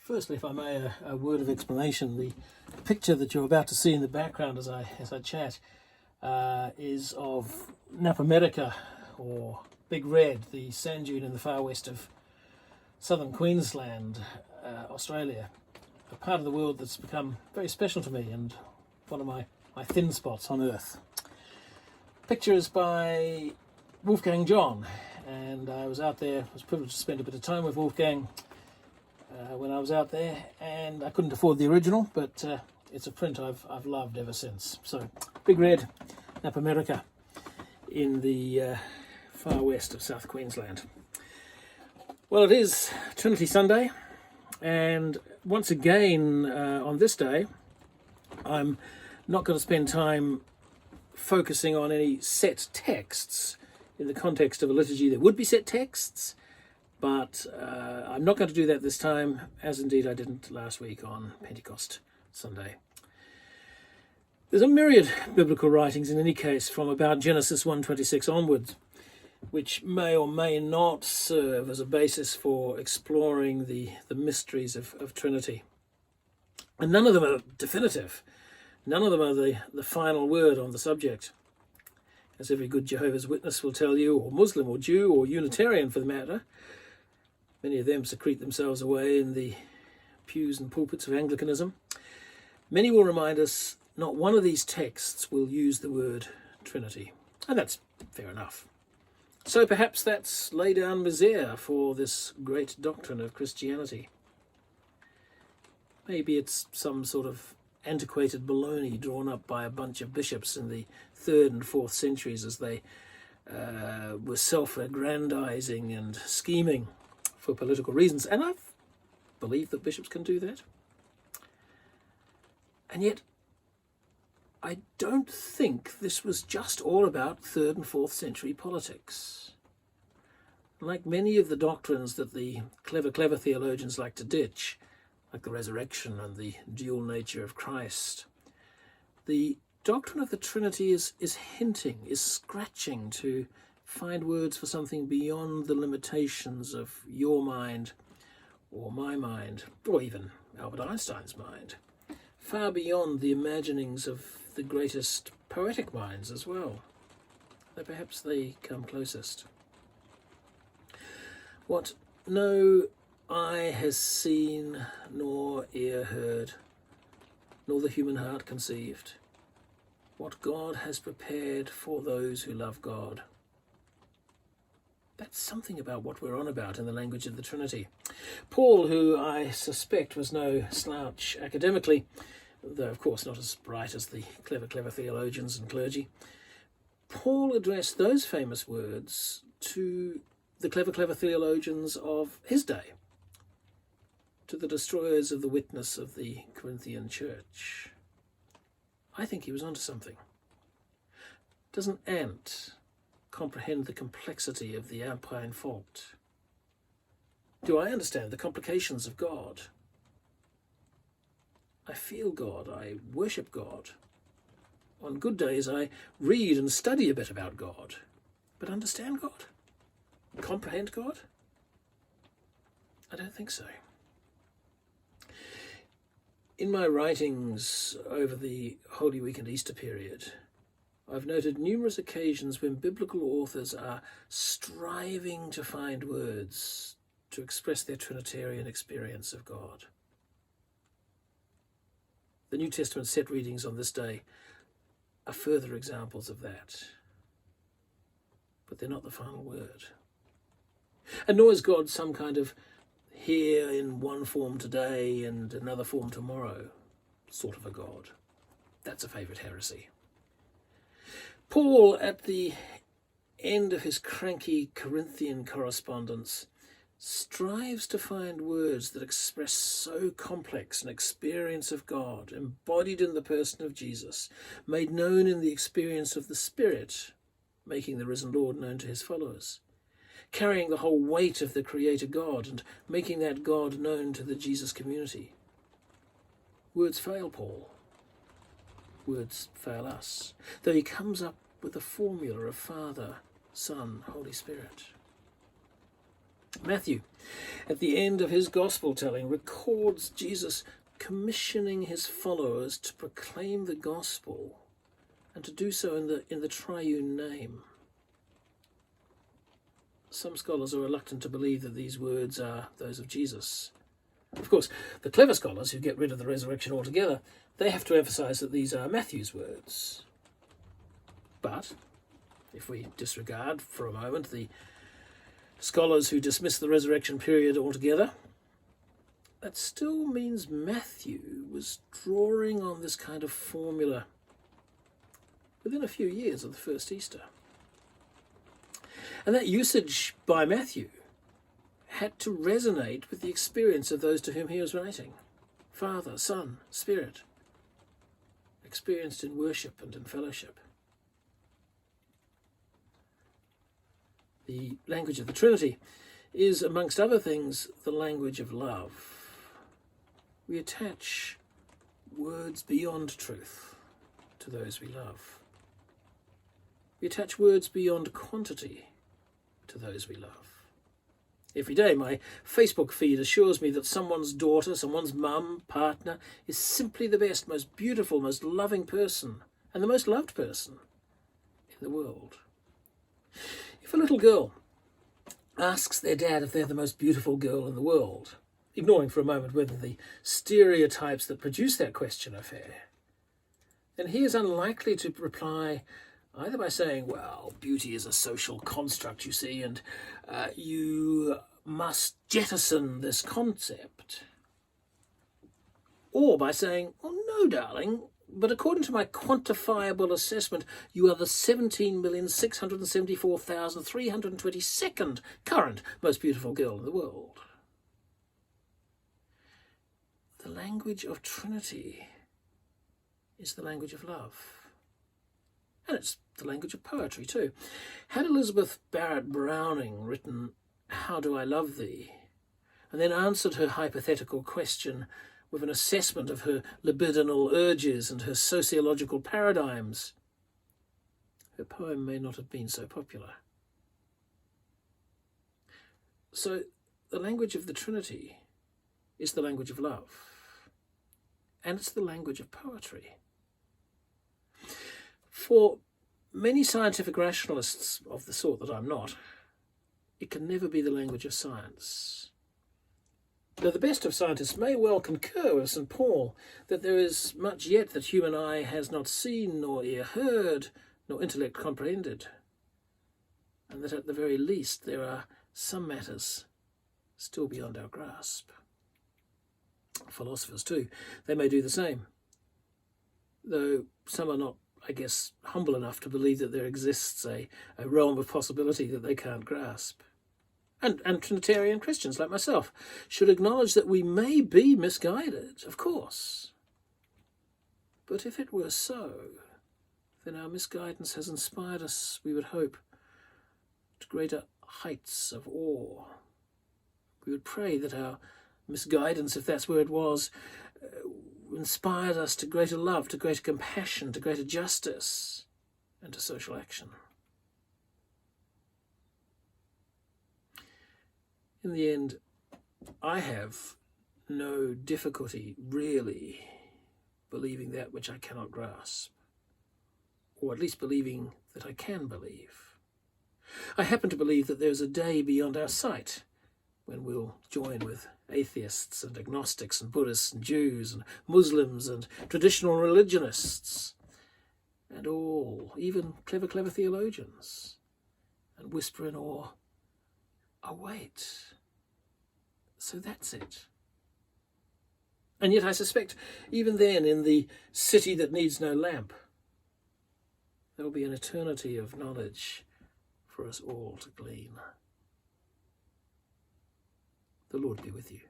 Firstly, if I may, a word of explanation. The picture that you're about to see in the background as I chat is of Napamerica, or Big Red, the sand dune in the far west of southern Queensland, Australia. A part of the world that's become very special to me and one of my thin spots on Earth. Picture is by Wolfgang John, and I was out there. I was privileged to spend a bit of time with Wolfgang when I was out there, and I couldn't afford the original, but it's a print I've loved ever since. So, Big Red, Napamerica, in the far west of South Queensland. Well, it is Trinity Sunday, and once again on this day, I'm not going to spend time focusing on any set texts. In the context of a liturgy, there would be set texts, but I'm not going to do that this time, as indeed I didn't last week on Pentecost Sunday. There's a myriad of biblical writings in any case from about Genesis 1:26 onwards, which may or may not serve as a basis for exploring the mysteries of Trinity. And none of them are definitive. None of them are the final word on the subject. As every good Jehovah's Witness will tell you, or Muslim or Jew or Unitarian for the matter, many of them secrete themselves away in the pews and pulpits of Anglicanism. Many will remind us not one of these texts will use the word Trinity. And that's fair enough. So perhaps that's lay down misere for this great doctrine of Christianity. Maybe it's some sort of antiquated baloney drawn up by a bunch of bishops in the 3rd and 4th centuries as they were self-aggrandizing and scheming for political reasons. And I believe that bishops can do that. And yet, I don't think this was just all about 3rd and 4th century politics. Like many of the doctrines that the clever theologians like to ditch, like the resurrection and the dual nature of Christ, the doctrine of the Trinity is scratching to find words for something beyond the limitations of your mind or my mind, or even Albert Einstein's mind, far beyond the imaginings of the greatest poetic minds as well, though perhaps they come closest. What no eye has seen, nor ear heard, nor the human heart conceived, what God has prepared for those who love God. That's something about what we're on about in the language of the Trinity. Paul, who I suspect was no slouch academically, though of course not as bright as the clever theologians and clergy, Paul addressed those famous words to the clever theologians of his day, to the destroyers of the witness of the Corinthian church. I think he was onto something. Does an ant comprehend the complexity of the Alpine fault? Do I understand the complications of God? I feel God, I worship God. On good days I read and study a bit about God. But understand God? Comprehend God? I don't think so. In my writings over the Holy Week and Easter period, I've noted numerous occasions when biblical authors are striving to find words to express their Trinitarian experience of God. The New Testament set readings on this day are further examples of that. But they're not the final word. And nor is God some kind of here in one form today and another form tomorrow sort of a God. That's a favourite heresy. Paul, at the end of his cranky Corinthian correspondence, strives to find words that express so complex an experience of God, embodied in the person of Jesus, made known in the experience of the Spirit, making the risen Lord known to his followers, carrying the whole weight of the Creator God and making that God known to the Jesus community. Words fail Paul. Words fail us, though he comes up with the formula of Father, Son, Holy Spirit. Matthew, at the end of his gospel telling, records Jesus commissioning his followers to proclaim the gospel and to do so in the triune name. Some scholars are reluctant to believe that these words are those of Jesus. Of course, the clever scholars who get rid of the resurrection altogether, they have to emphasize that these are Matthew's words. But if we disregard for a moment the scholars who dismiss the resurrection period altogether, that still means Matthew was drawing on this kind of formula within a few years of the first Easter. And that usage by Matthew had to resonate with the experience of those to whom he was writing. Father, Son, Spirit, experienced in worship and in fellowship. The language of the Trinity is, amongst other things, the language of love. We attach words beyond truth to those we love. We attach words beyond quantity to those we love. Every day my Facebook feed assures me that someone's daughter, someone's mum, partner is simply the best, most beautiful, most loving person and the most loved person in the world. If a little girl asks their dad if they're the most beautiful girl in the world, ignoring for a moment whether the stereotypes that produce that question are fair, then he is unlikely to reply either by saying, well, beauty is a social construct, you see, and you must jettison this concept, or by saying, oh, no, darling, but according to my quantifiable assessment, you are the 17,674,322nd current most beautiful girl in the world. The language of Trinity is the language of love. And it's the language of poetry too. Had Elizabeth Barrett Browning written, "How do I love thee?" and then answered her hypothetical question with an assessment of her libidinal urges and her sociological paradigms, her poem may not have been so popular. So the language of the Trinity is the language of love, and it's the language of poetry. For many scientific rationalists of the sort that I'm not, it can never be the language of science. Though the best of scientists may well concur with St. Paul that there is much yet that human eye has not seen, nor ear heard, nor intellect comprehended, and that at the very least there are some matters still beyond our grasp. Philosophers too, they may do the same, though some are not, I guess, humble enough to believe that there exists a realm of possibility that they can't grasp. And Trinitarian Christians like myself should acknowledge that we may be misguided, of course. But if it were so, then our misguidance has inspired us, we would hope, to greater heights of awe. We would pray that our misguidance, if that's where it was, inspired us to greater love, to greater compassion, to greater justice, and to social action. In the end, I have no difficulty really believing that which I cannot grasp, or at least believing that I can believe. I happen to believe that there's a day beyond our sight when we'll join with atheists and agnostics and Buddhists and Jews and Muslims and traditional religionists and all, even clever theologians, and whisper in awe, "Oh, wait, so that's it." And yet I suspect even then, in the city that needs no lamp, there will be an eternity of knowledge for us all to glean. The Lord be with you.